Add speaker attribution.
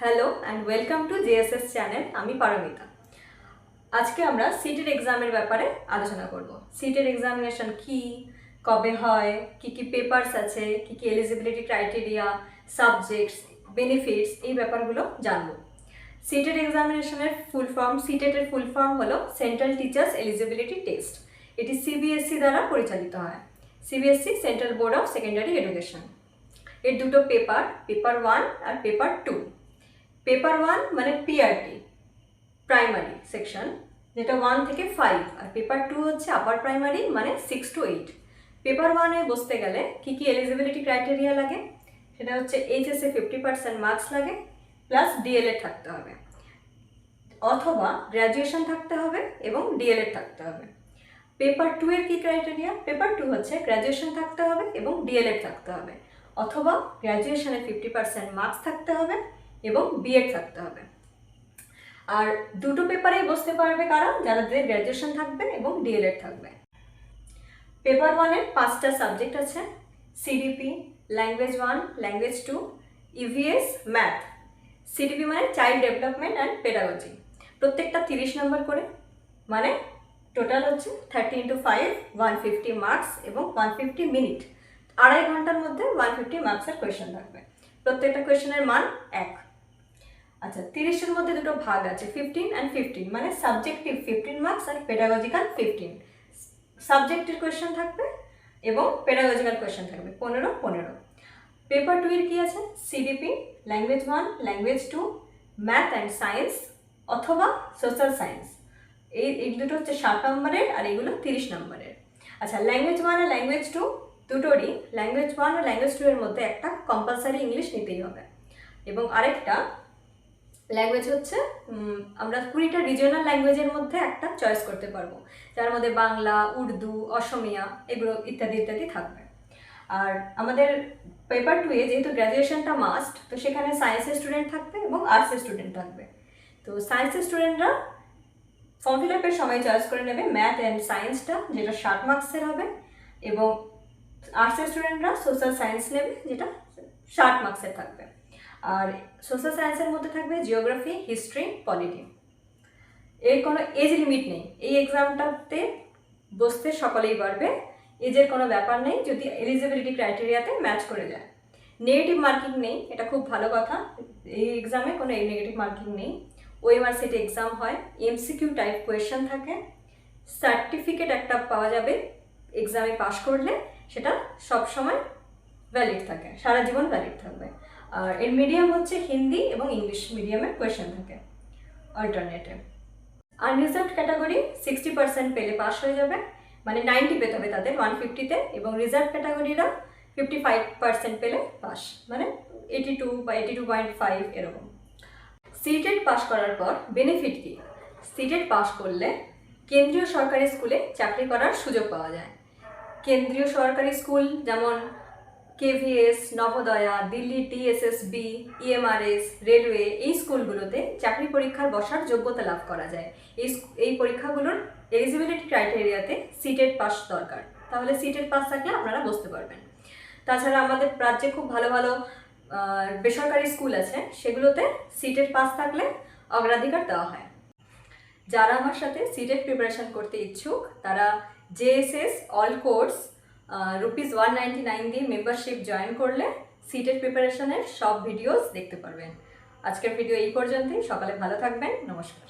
Speaker 1: Hello and welcome to JSS channel. আমি পারমিতা। আজকে আমরা সিটের এক্সামের ব্যাপারে আলোচনা করব। সিটের এক্সামিনেশন কি, কবে হয়, কি পেপারস আছে, কি এলিজিবিলিটি ক্রাইটেরিয়া, সাবজেক্টস, বেনিফিটস, এই ব্যাপারগুলো জানবো। সিটের এক্সামিনেশনের ফুল ফর্ম, সিটেটের ফুল ফর্ম হলো সেন্ট্রাল টিচার্স এলিজিবিলিটি টেস্ট। এটি সিবিএসসি দ্বারা পরিচালিত হয়। CBSE central board of secondary education. এর দুটো পেপার 1 আর পেপার 2। পেপার 1 মানে পিআরটি প্রাইমারি সেকশন, যেটা 1 থেকে 5, আর পেপার 2 হচ্ছে আপার প্রাইমারি মানে 6 to 8। পেপার 1-এ বসতে গেলে কি এলিজিবিলিটি ক্রাইটেরিয়া লাগে, সেটা হচ্ছে এইচএসে 50% মার্কস লাগে, প্লাস ডিএলএড থাকতে হবে, অথবা গ্র্যাজুয়েশন থাকতে হবে এবং ডিএলএড থাকতে হবে। পেপার 2-এর কি ক্রাইটেরিয়া? পেপার 2 হচ্ছে গ্র্যাজুয়েশন থাকতে হবে এবং ডিএলএড থাকতে হবে, অথবা গ্র্যাজুয়েশনে 50% মার্কস থাকতে হবে এবং বিএড থাকতে হবে। আর দুটো পেপারেই বসতে পারবে কারা? যাদের গ্র্যাজুয়েশন থাকবে এবং ডিএলএড থাকবে। পেপার 1-এর 5টা সাবজেক্ট আছে: CDP, language 1, language 2, EVS, math. CDP মানে চাইল্ড ডেভেলপমেন্ট অ্যান্ড পেডাগজি। প্রত্যেকটা 30 নম্বর করে, মানে টোটাল হচ্ছে 30 into 5, 150 মার্কস এবং 150 মিনিট। 2.5 ঘন্টার মধ্যে 150 মার্কসের কোয়েশ্চেন থাকবে। প্রত্যেকটা কোয়েশ্চেনের মান 1। আচ্ছা, 30-এর মধ্যে দুটো ভাগ আছে, 15 and 15, মানে সাবজেক্টিভ 15 মার্কস আর পেডাগজিক্যাল 15। সাবজেক্টের কোয়েশ্চেন থাকবে এবং পেডাগজিক্যাল কোয়েশ্চেন থাকবে 15। পেপার 2-এর কি আছে? CDP, language 1, language 2, math and science অথবা সোশ্যাল সায়েন্স। এই দুটো হচ্ছে 60 নম্বরের আর এগুলো 30 নম্বরের। আচ্ছা, ল্যাঙ্গুয়েজ 1 আর ল্যাঙ্গুয়েজ 2 দুটোরই, ল্যাঙ্গুয়েজ 1 আর ল্যাঙ্গুয়েজ 2 এর মধ্যে একটা কম্পালসারি ইংলিশ নিতেই হবে, এবং আরেকটা ল্যাঙ্গুয়েজ হচ্ছে আমরা 20টা রিজিওনাল ল্যাঙ্গুয়েজের মধ্যে একটা চয়েস করতে পারবো, যার মধ্যে বাংলা, উর্দু, অসমিয়া, এগুলো ইত্যাদি ইত্যাদি থাকবে। আর আমাদের পেপার 2-এ যেহেতু গ্র্যাজুয়েশনটা মাস্ট, তো সেখানে সায়েন্সের স্টুডেন্ট থাকবে এবং আর্টসের স্টুডেন্ট থাকবে। তো সায়েন্সের স্টুডেন্টরা ফর্ম ফিল আপের সময় চয়েস করে নেবে ম্যাথ অ্যান্ড সায়েন্সটা, যেটা 60 মার্কসের হবে, এবং আর্টসের স্টুডেন্টরা সোশ্যাল সায়েন্স নেবে, যেটা 60 মার্কসের থাকবে। আর সোশ্যাল সায়েন্সের মধ্যে থাকবে জিওগ্রাফি, হিস্ট্রি, পলিটি। এর কোনো এজ লিমিট নেই। এই এক্সামটাতে বসতে সকলেই পারবে, এজের কোনো ব্যাপার নেই, যদি এলিজিবিলিটি ক্রাইটেরিয়াতে ম্যাচ করে যায়। নেগেটিভ মার্কিং নেই, এটা খুব ভালো কথা। এই এক্সামে কোনো নেগেটিভ মার্কিং নেই। ওএমআর সেটে এক্সাম হয়, এমসিকিউ টাইপ কোয়েশ্চেন থাকে, সার্টিফিকেট একটা পাওয়া যাবে এক্সামে পাস করলে, সেটা সবসময় ভ্যালিড থাকে, সারা জীবন ভ্যালিড থাকবে। আর এর মিডিয়াম হচ্ছে হিন্দি এবং ইংলিশ মিডিয়ামের কোয়েশ্চেন থাকে অল্টারনেটিভ। আনরিজার্ভড ক্যাটাগরি 60% পেলে পাস হয়ে যাবে, মানে 90 পেতে হবে তাদের 150-তে, এবং রিজার্ভ ক্যাটাগরিরা 55% পেলে পাস, মানে 82 বা 82.5 এরকম। সিটেট পাস করার পর বেনিফিট কি? সিটেট পাস করলে কেন্দ্রীয় সরকারি স্কুলে চাকরি করার সুযোগ পাওয়া যায়। কেন্দ্রীয় সরকারি স্কুল যেমন KVS, Navodaya, Delhi DSSSB, EMRS, railway, এই স্কুলগুলোতে চাকরি পরীক্ষার বসার যোগ্যতা লাভ করা যায়। এই পরীক্ষাগুলোর এলিজিবিলিটি ক্রাইটেরিয়াতে সিটেট পাস দরকার, তাহলে সিটেট পাস থাকলে আপনারা বসতে পারবেন। তাছাড়া আমাদের রাজ্যে খুব ভালো ভালো বেসরকারি স্কুল আছে, সেগুলোতে সিটেট পাস থাকলে অগ্রাধিকার দেওয়া হয়। যারা আমার সাথে সিটেট প্রিপারেশন করতে ইচ্ছুক, তারা জেএসএস অল কোর্স ₹199 দিয়ে মেম্বারশিপ জয়েন করলে সিটেট প্রিপারেশনের সব ভিডিওস দেখতে পারবেন। আজকের ভিডিও এই পর্যন্তই। সকালে ভালো থাকবেন। নমস্কার।